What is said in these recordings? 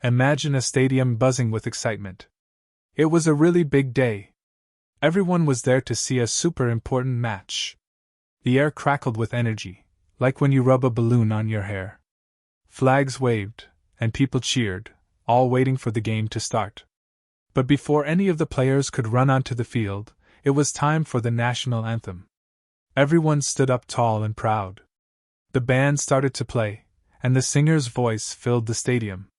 Imagine a stadium buzzing with excitement. It was a really big day. Everyone was there to see a super important match. The air crackled with energy, like when you rub a balloon on your hair. Flags waved, and people cheered, all waiting for the game to start. But before any of the players could run onto the field, it was time for the national anthem. Everyone stood up tall and proud. The band started to play, and the singer's voice filled the stadium.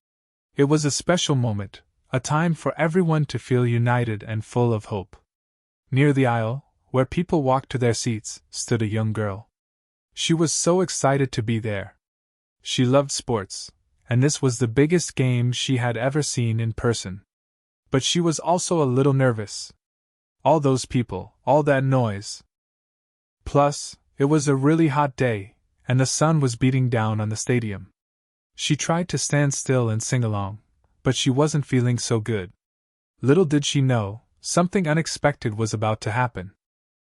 It was a special moment, a time for everyone to feel united and full of hope. Near the aisle, where people walked to their seats, stood a young girl. She was so excited to be there. She loved sports, and this was the biggest game she had ever seen in person. But she was also a little nervous. All those people, all that noise. Plus, it was a really hot day, and the sun was beating down on the stadium. She tried to stand still and sing along, but she wasn't feeling so good. Little did she know, something unexpected was about to happen.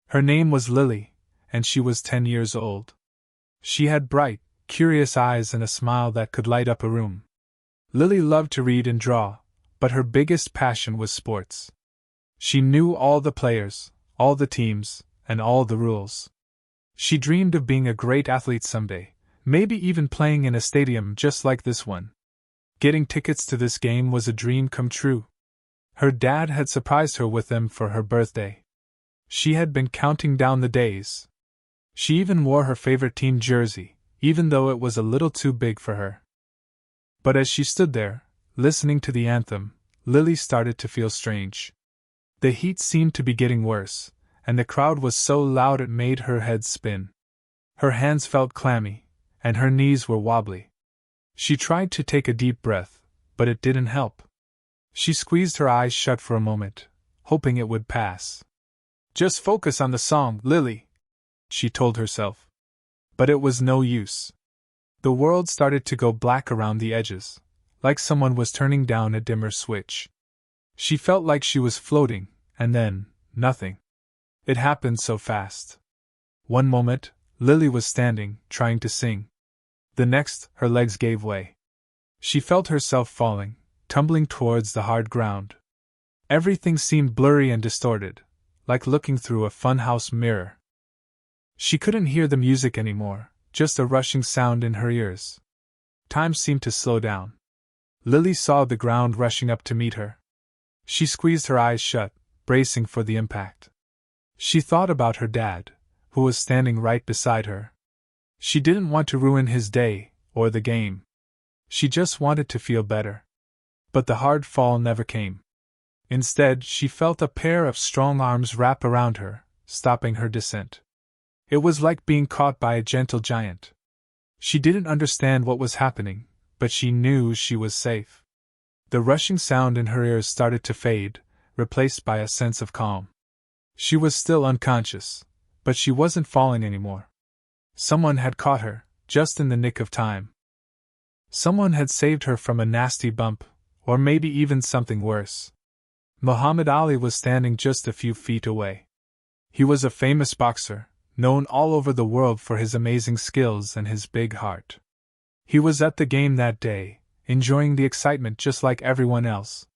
Her name was Lily, and she was 10 years old. She had bright, curious eyes and a smile that could light up a room. Lily loved to read and draw, but her biggest passion was sports. She knew all the players, all the teams, and all the rules. She dreamed of being a great athlete someday, maybe even playing in a stadium just like this one. Getting tickets to this game was a dream come true. Her dad had surprised her with them for her birthday. She had been counting down the days. She even wore her favorite team jersey, even though it was a little too big for her. But as she stood there, listening to the anthem, Lily started to feel strange. The heat seemed to be getting worse, and the crowd was so loud it made her head spin. Her hands felt clammy, and her knees were wobbly. She tried to take a deep breath, but it didn't help. She squeezed her eyes shut for a moment, hoping it would pass. "Just focus on the song, Lily," she told herself. But it was no use. The world started to go black around the edges, like someone was turning down a dimmer switch. She felt like she was floating, and then, nothing. It happened so fast. One moment, Lily was standing, trying to sing. The next, her legs gave way. She felt herself falling, tumbling towards the hard ground. Everything seemed blurry and distorted, like looking through a funhouse mirror. She couldn't hear the music anymore, just a rushing sound in her ears. Time seemed to slow down. Lily saw the ground rushing up to meet her. She squeezed her eyes shut, bracing for the impact. She thought about her dad, who was standing right beside her. She didn't want to ruin his day, or the game. She just wanted to feel better. But the hard fall never came. Instead, she felt a pair of strong arms wrap around her, stopping her descent. It was like being caught by a gentle giant. She didn't understand what was happening, but she knew she was safe. The rushing sound in her ears started to fade, replaced by a sense of calm. She was still unconscious, but she wasn't falling anymore. Someone had caught her, just in the nick of time. Someone had saved her from a nasty bump, or maybe even something worse. Muhammad Ali was standing just a few feet away. He was a famous boxer, known all over the world for his amazing skills and his big heart. He was at the game that day, enjoying the excitement just like everyone else.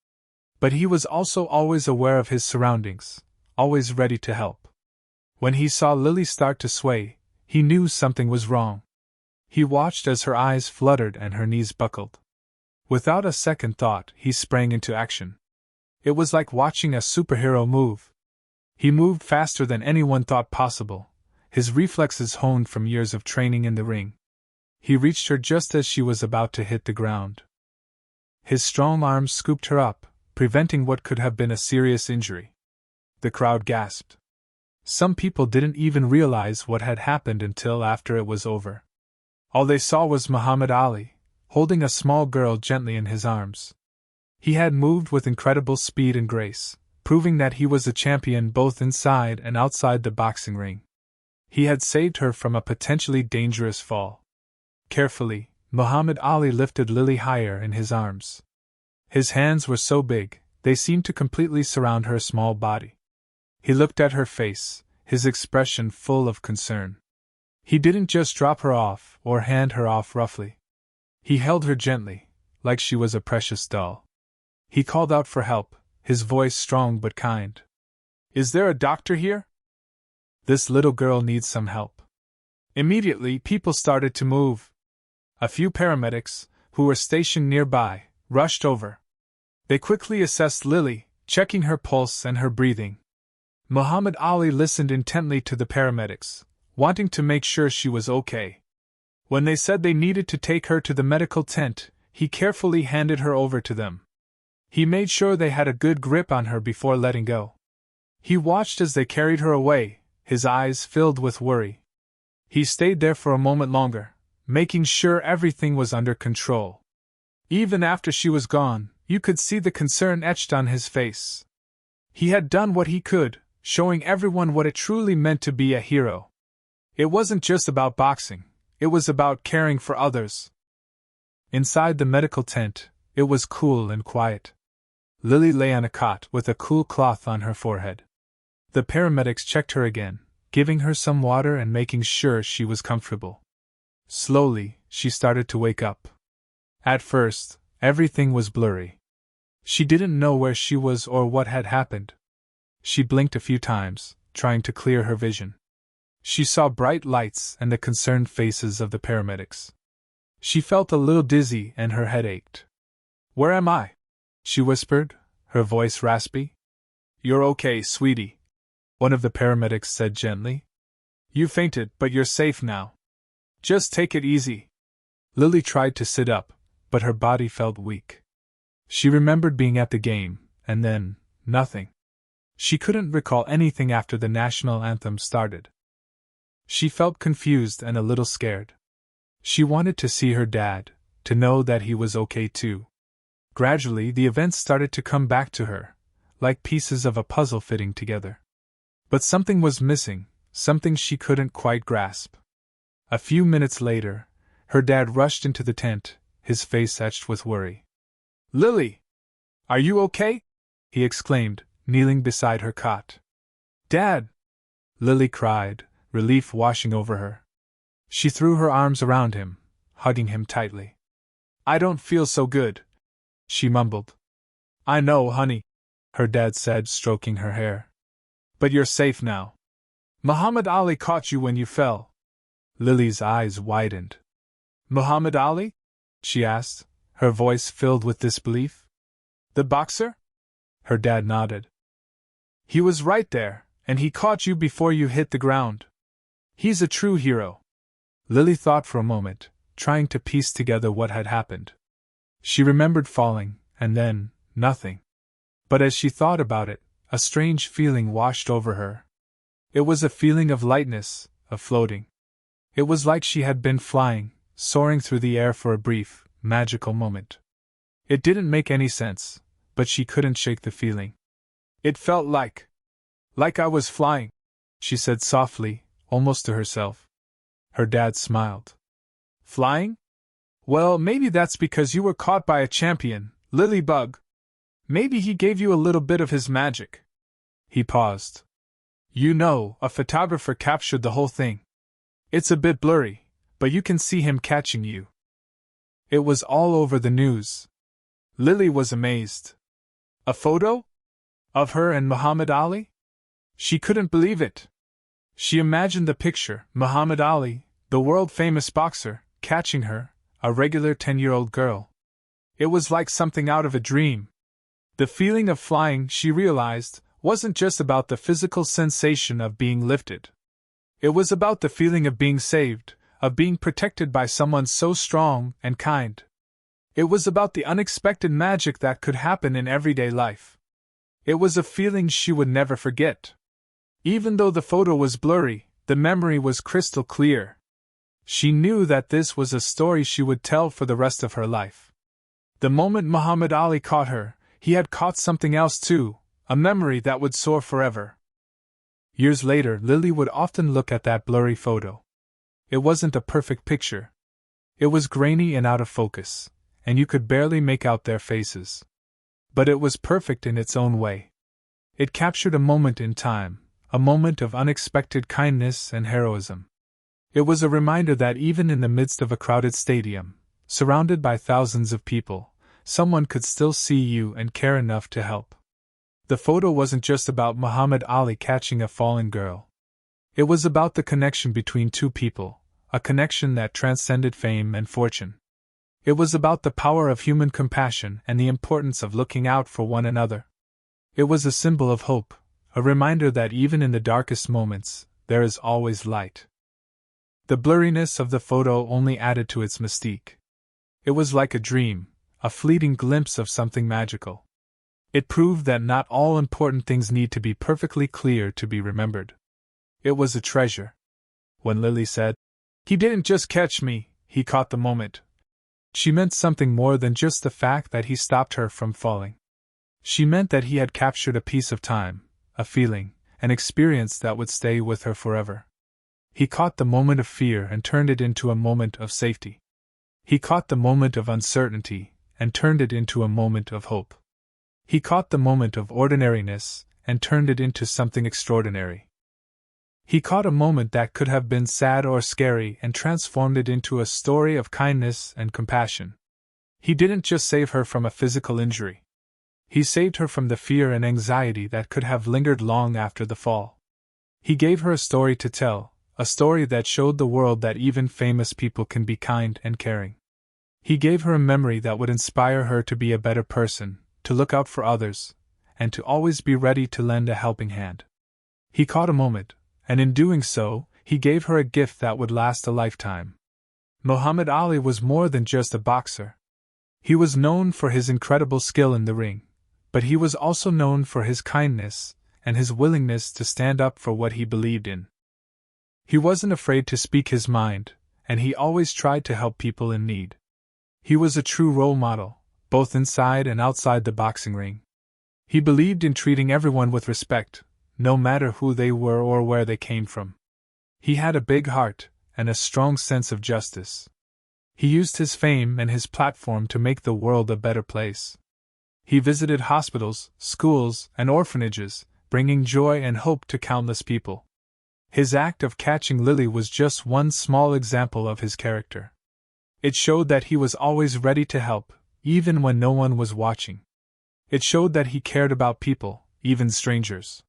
But he was also always aware of his surroundings, always ready to help. When he saw Lily start to sway, he knew something was wrong. He watched as her eyes fluttered and her knees buckled. Without a second thought, he sprang into action. It was like watching a superhero move. He moved faster than anyone thought possible, his reflexes honed from years of training in the ring. He reached her just as she was about to hit the ground. His strong arms scooped her up, preventing what could have been a serious injury. The crowd gasped. Some people didn't even realize what had happened until after it was over. All they saw was Muhammad Ali, holding a small girl gently in his arms. He had moved with incredible speed and grace, proving that he was a champion both inside and outside the boxing ring. He had saved her from a potentially dangerous fall. Carefully, Muhammad Ali lifted Lily higher in his arms. His hands were so big, they seemed to completely surround her small body. He looked at her face, his expression full of concern. He didn't just drop her off or hand her off roughly. He held her gently, like she was a precious doll. He called out for help, his voice strong but kind. "Is there a doctor here? This little girl needs some help." Immediately, people started to move. A few paramedics, who were stationed nearby, rushed over. They quickly assessed Lily, checking her pulse and her breathing. Muhammad Ali listened intently to the paramedics, wanting to make sure she was okay. When they said they needed to take her to the medical tent, he carefully handed her over to them. He made sure they had a good grip on her before letting go. He watched as they carried her away, his eyes filled with worry. He stayed there for a moment longer, making sure everything was under control. Even after she was gone, you could see the concern etched on his face. He had done what he could, showing everyone what it truly meant to be a hero. It wasn't just about boxing, it was about caring for others. Inside the medical tent, it was cool and quiet. Lily lay on a cot with a cool cloth on her forehead. The paramedics checked her again, giving her some water and making sure she was comfortable. Slowly, she started to wake up. At first, everything was blurry. She didn't know where she was or what had happened. She blinked a few times, trying to clear her vision. She saw bright lights and the concerned faces of the paramedics. She felt a little dizzy and her head ached. "Where am I?" she whispered, her voice raspy. "You're okay, sweetie," one of the paramedics said gently. "You fainted, but you're safe now. Just take it easy." Lily tried to sit up, but her body felt weak. She remembered being at the game, and then, nothing. She couldn't recall anything after the national anthem started. She felt confused and a little scared. She wanted to see her dad, to know that he was okay too. Gradually, the events started to come back to her, like pieces of a puzzle fitting together. But something was missing, something she couldn't quite grasp. A few minutes later, her dad rushed into the tent, his face etched with worry. "Lily! Are you okay?" he exclaimed, kneeling beside her cot. "Dad!" Lily cried, relief washing over her. She threw her arms around him, hugging him tightly. "I don't feel so good," she mumbled. "I know, honey," her dad said, stroking her hair. "But you're safe now. Muhammad Ali caught you when you fell." Lily's eyes widened. "Muhammad Ali?" she asked, her voice filled with disbelief. "The boxer?" Her dad nodded. "He was right there, and he caught you before you hit the ground. He's a true hero." Lily thought for a moment, trying to piece together what had happened. She remembered falling, and then, nothing. But as she thought about it, a strange feeling washed over her. It was a feeling of lightness, of floating. It was like she had been flying, soaring through the air for a brief, magical moment. It didn't make any sense, but she couldn't shake the feeling. "It felt like I was flying," she said softly, almost to herself. Her dad smiled. "Flying? Well, maybe that's because you were caught by a champion, Lily Bug. Maybe he gave you a little bit of his magic." He paused. "You know, a photographer captured the whole thing. It's a bit blurry, but you can see him catching you." It was all over the news. Lily was amazed. A photo? Of her and Muhammad Ali? She couldn't believe it. She imagined the picture, Muhammad Ali, the world-famous boxer, catching her, a regular 10-year-old girl. It was like something out of a dream. The feeling of flying, she realized, wasn't just about the physical sensation of being lifted. It was about the feeling of being saved, of being protected by someone so strong and kind. It was about the unexpected magic that could happen in everyday life. It was a feeling she would never forget. Even though the photo was blurry, the memory was crystal clear. She knew that this was a story she would tell for the rest of her life. The moment Muhammad Ali caught her, he had caught something else too, a memory that would soar forever. Years later, Lily would often look at that blurry photo. It wasn't a perfect picture. It was grainy and out of focus, and you could barely make out their faces. But it was perfect in its own way. It captured a moment in time, a moment of unexpected kindness and heroism. It was a reminder that even in the midst of a crowded stadium, Surrounded by thousands of people, someone could still see you and care enough to help. The photo wasn't just about Muhammad Ali catching a fallen girl. It was about the connection between two people, a connection that transcended fame and fortune. It was about the power of human compassion and the importance of looking out for one another. It was a symbol of hope, a reminder that even in the darkest moments, there is always light. The blurriness of the photo only added to its mystique. It was like a dream, a fleeting glimpse of something magical. It proved that not all important things need to be perfectly clear to be remembered. It was a treasure. When Lily said, "He didn't just catch me, he caught the moment," she meant something more than just the fact that he stopped her from falling. She meant that he had captured a piece of time, a feeling, an experience that would stay with her forever. He caught the moment of fear and turned it into a moment of safety. He caught the moment of uncertainty and turned it into a moment of hope. He caught the moment of ordinariness and turned it into something extraordinary. He caught a moment that could have been sad or scary and transformed it into a story of kindness and compassion. He didn't just save her from a physical injury. He saved her from the fear and anxiety that could have lingered long after the fall. He gave her a story to tell, a story that showed the world that even famous people can be kind and caring. He gave her a memory that would inspire her to be a better person, to look out for others, and to always be ready to lend a helping hand. He caught a moment, and in doing so, he gave her a gift that would last a lifetime. Muhammad Ali was more than just a boxer. He was known for his incredible skill in the ring, but he was also known for his kindness and his willingness to stand up for what he believed in. He wasn't afraid to speak his mind, and he always tried to help people in need. He was a true role model, both inside and outside the boxing ring. He believed in treating everyone with respect, no matter who they were or where they came from. He had a big heart and a strong sense of justice. He used his fame and his platform to make the world a better place. He visited hospitals, schools, and orphanages, bringing joy and hope to countless people. His act of catching Lily was just one small example of his character. It showed that he was always ready to help, even when no one was watching. It showed that he cared about people, even strangers.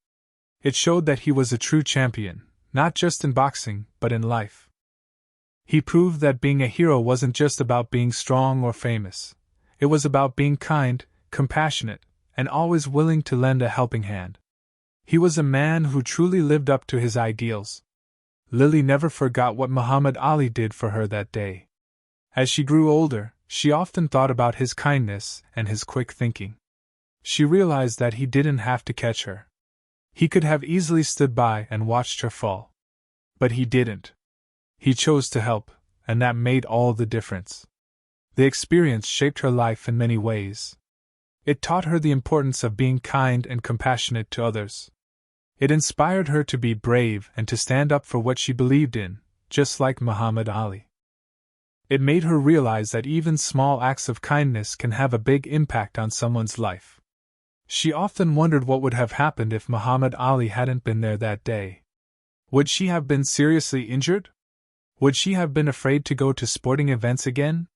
It showed that he was a true champion, not just in boxing, but in life. He proved that being a hero wasn't just about being strong or famous. It was about being kind, compassionate, and always willing to lend a helping hand. He was a man who truly lived up to his ideals. Lily never forgot what Muhammad Ali did for her that day. As she grew older, she often thought about his kindness and his quick thinking. She realized that he didn't have to catch her. He could have easily stood by and watched her fall. But he didn't. He chose to help, and that made all the difference. The experience shaped her life in many ways. It taught her the importance of being kind and compassionate to others. It inspired her to be brave and to stand up for what she believed in, just like Muhammad Ali. It made her realize that even small acts of kindness can have a big impact on someone's life. She often wondered what would have happened if Muhammad Ali hadn't been there that day. Would she have been seriously injured? Would she have been afraid to go to sporting events again?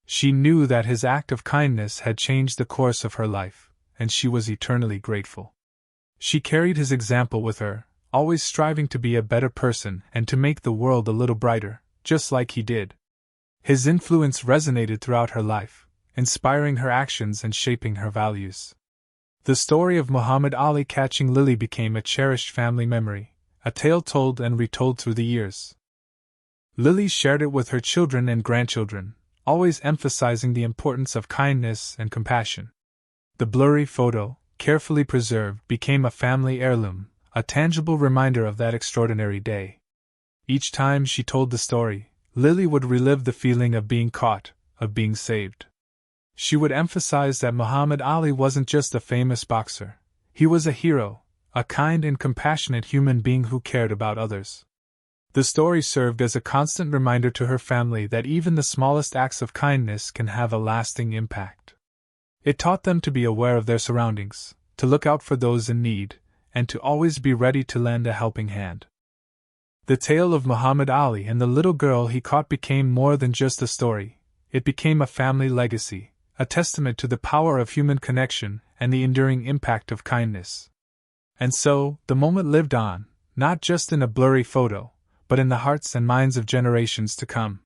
She knew that his act of kindness had changed the course of her life, and she was eternally grateful. She carried his example with her, always striving to be a better person and to make the world a little brighter, just like he did. His influence resonated throughout her life, inspiring her actions and shaping her values. The story of Muhammad Ali catching Lily became a cherished family memory, a tale told and retold through the years. Lily shared it with her children and grandchildren, always emphasizing the importance of kindness and compassion. The blurry photo, carefully preserved, became a family heirloom, a tangible reminder of that extraordinary day. Each time she told the story, Lily would relive the feeling of being caught, of being saved. She would emphasize that Muhammad Ali wasn't just a famous boxer. He was a hero, a kind and compassionate human being who cared about others. The story served as a constant reminder to her family that even the smallest acts of kindness can have a lasting impact. It taught them to be aware of their surroundings, to look out for those in need, and to always be ready to lend a helping hand. The tale of Muhammad Ali and the little girl he caught became more than just a story. it became a family legacy, a testament to the power of human connection and the enduring impact of kindness. And so, the moment lived on, not just in a blurry photo, but in the hearts and minds of generations to come.